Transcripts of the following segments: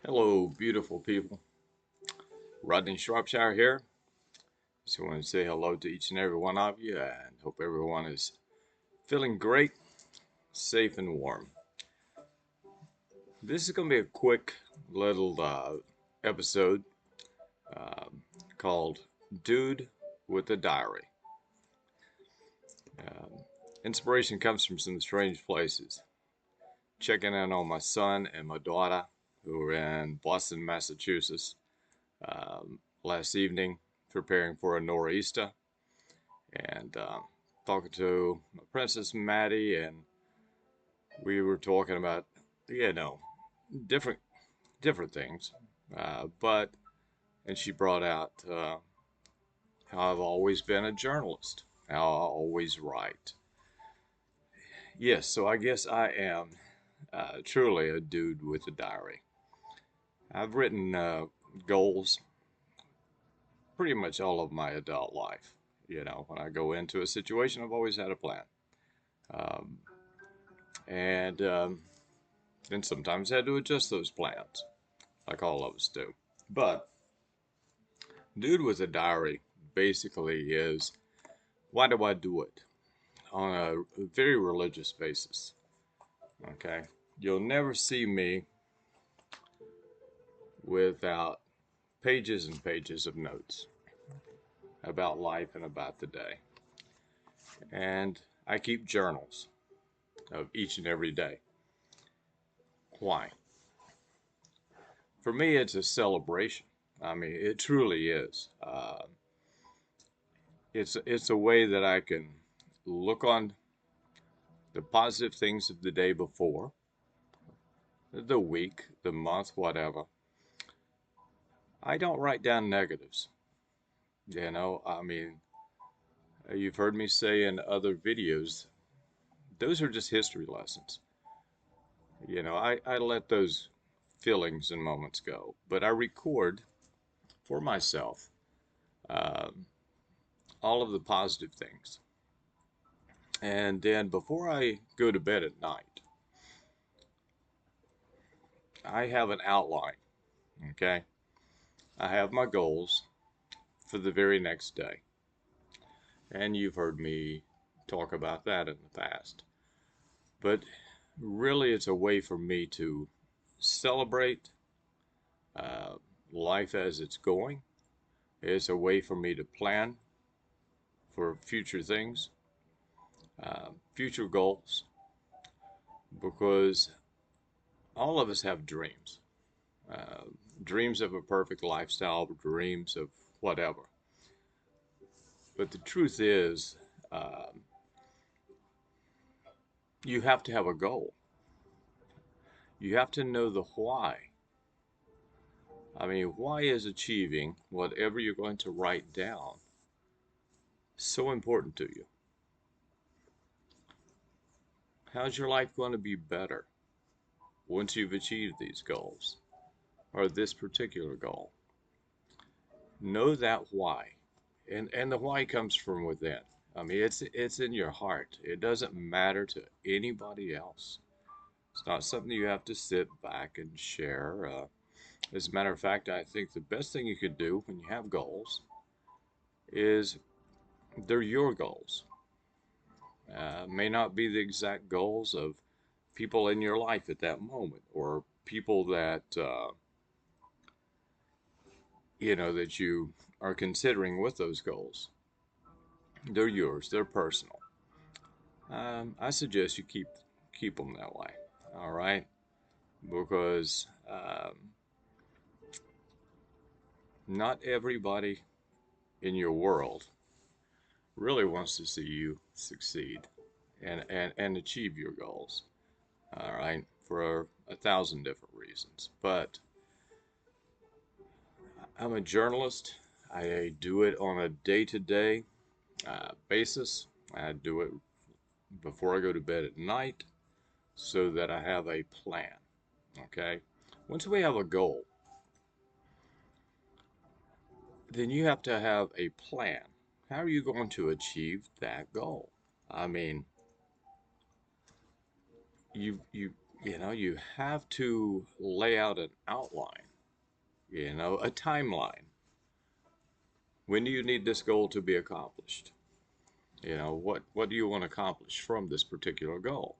Hello, beautiful people. Rodney Shropshire here. Just want to say hello to each and every one of you and hope everyone is feeling great, safe, and warm. This is going to be a quick little episode um called Dude with a Diary. Um, Inspiration comes from some strange places. Checking in on my son and my daughter who are in Boston, Massachusetts last evening, preparing for a nor'easter and talking to Princess Maddie, and we were talking about, you know, different different things. But and she brought out how I've always been a journalist, how I always write. Yes, so I guess I am truly a dude with a diary. I've written goals pretty much all of my adult life. When I go into a situation, I've always had a plan. Um, and then sometimes had to adjust those plans, like all of us do. But Dude with a Diary basically is, why do I do it? On a very religious basis. Okay? You'll never see me without pages and pages of notes about life and about the day. And I keep journals of each and every day. Why? For me, it's a celebration. I mean, it truly is. It's a way that I can look on the positive things of the day before, the week, the month, whatever. I don't write down negatives. I mean, you've heard me say in other videos, those are just history lessons. I let those feelings and moments go, but I record for myself um, all of the positive things. And then before I go to bed at night, I have an outline, okay? I have my goals for the very next day. And you've heard me talk about that in the past. But really, it's a way for me to celebrate uh, life as it's going. It's a way for me to plan for future things, future goals, because all of us have dreams. Uh, Dreams of a perfect lifestyle, dreams of whatever. But the truth is, um, you have to have a goal. You have to know the why. I mean, why is achieving whatever you're going to write down so important to you? How's your life going to be better once you've achieved these goals or this particular goal? Know that why. And the why comes from within. I mean, it's in your heart. It doesn't matter to anybody else. It's not something you have to sit back and share. As a matter of fact, I think the best thing you could do when you have goals is they're your goals. May not be the exact goals of people in your life at that moment or people that you are considering with those goals. They're yours. They're personal. I suggest you keep them that way. All right, because not everybody in your world really wants to see you succeed and achieve your goals. All right, for a thousand different reasons. But I'm a journalist. I do it on a day-to-day basis. I do it before I go to bed at night so that I have a plan. Okay? Once we have a goal, then you have to have a plan. How are you going to achieve that goal? I mean, you you have to lay out an outline, a timeline. When do you need this goal to be accomplished? What do you want to accomplish from this particular goal?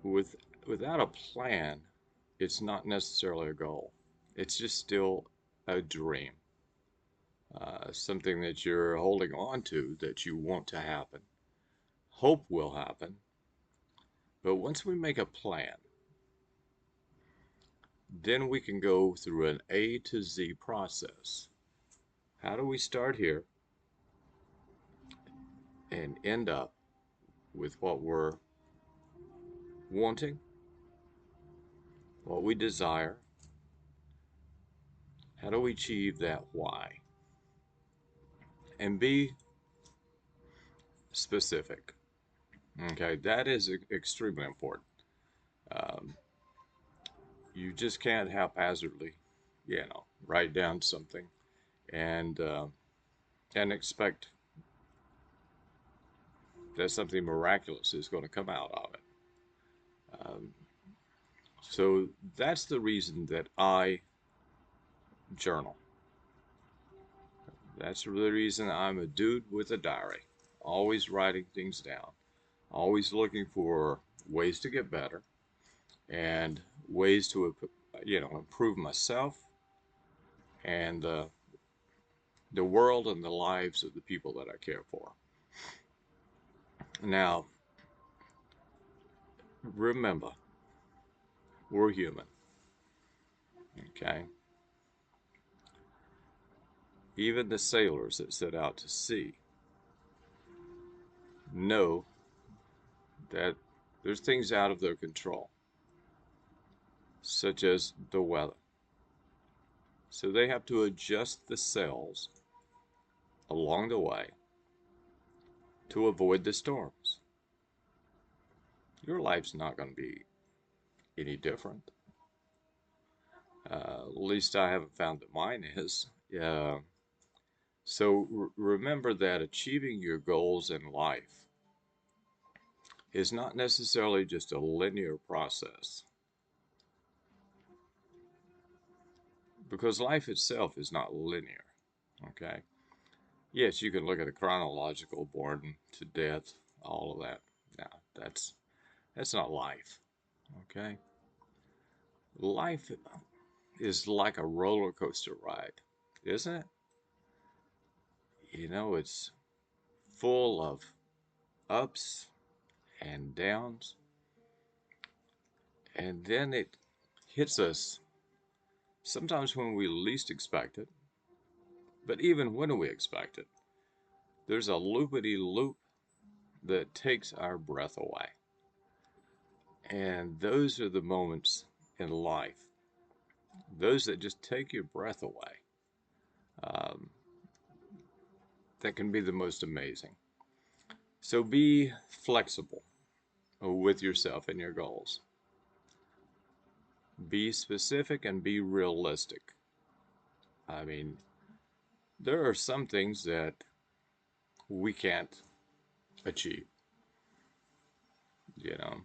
With without a plan, it's not necessarily a goal. It's just still a dream, something that you're holding on to that you want to happen, hope will happen. But once we make a plan, then we can go through an A to Z process. How do we start here and end up with what we're wanting, what we desire? How do we achieve that why? And be specific. Okay, that is extremely important. Um, you just can't haphazardly, write down something and uh, and expect that something miraculous is going to come out of it. Um, so that's the reason that I journal. That's the reason I'm a dude with a diary, always writing things down, always looking for ways to get better and ways to, improve myself and the world and the lives of the people that I care for. Now, remember, we're human, okay? Even the sailors that set out to sea know that there's things out of their control, such as the weather. So they have to adjust the sails along the way to avoid the storms. Your life's not going to be any different. At least I haven't found that mine is. So remember that achieving your goals in life is not necessarily just a linear process, because life itself is not linear. Okay. Yes, you can look at a chronological born to death, all of that. No, that's not life. Okay. Life is like a roller coaster ride, isn't it? It's full of ups and downs, and then it hits us sometimes when we least expect it, but even when we expect it, there's a loopity loop that takes our breath away. And those are the moments in life, those that just take your breath away, um, that can be the most amazing. So be flexible with yourself and your goals. Be specific and be realistic. I mean, there are some things that we can't achieve. You know,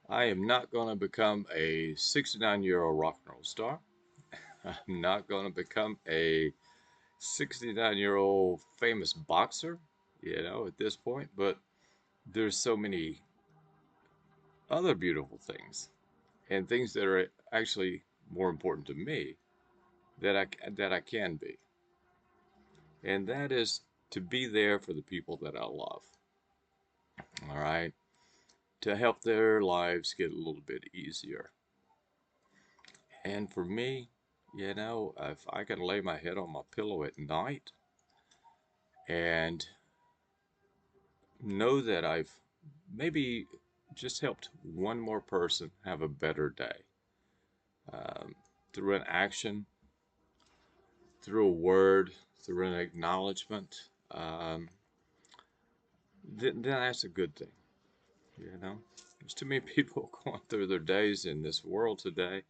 I am not going to become a 69-year-old rock and roll star. I'm not going to become a 69-year-old famous boxer, at this point, but there's so many other beautiful things and things that are actually more important to me that I can be. And that is to be there for the people that I love. All right? To help their lives get a little bit easier. And for me, if I can lay my head on my pillow at night and know that I've maybe just helped one more person have a better day, um, through an action, through a word, through an acknowledgement, then that's a good thing. There's too many people going through their days in this world today,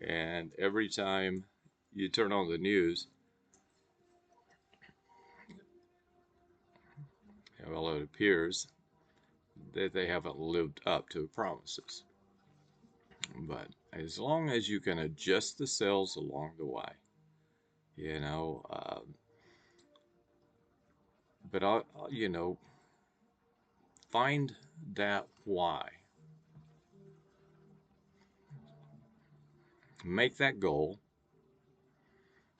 and every time you turn on the news, well, it appears that they haven't lived up to the promises. But as long as you can adjust the cells along the way, you know, but find that why, make that goal,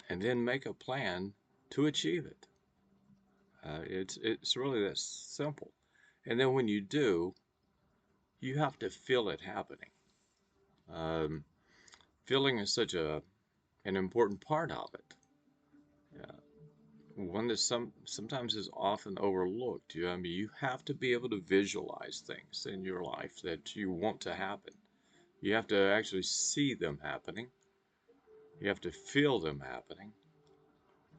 and then make a plan to achieve it. It's really that simple. And then when you do, you have to feel it happening. Um, Feeling is such an important part of it. One that sometimes is often overlooked. I mean, you have to be able to visualize things in your life that you want to happen. You have to actually see them happening. You have to feel them happening,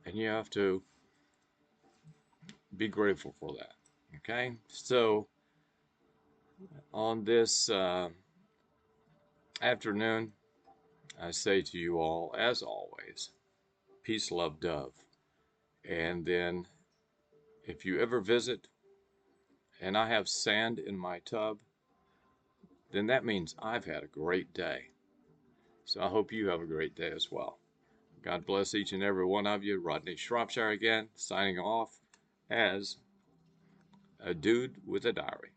and you have to be grateful for that. Okay, so on this afternoon, I say to you all, as always, peace, love, dove. And then, if you ever visit and I have sand in my tub, then that means I've had a great day. So I hope you have a great day as well. God bless each and every one of you. Rodney Shropshire again, signing off as a dude with a diary.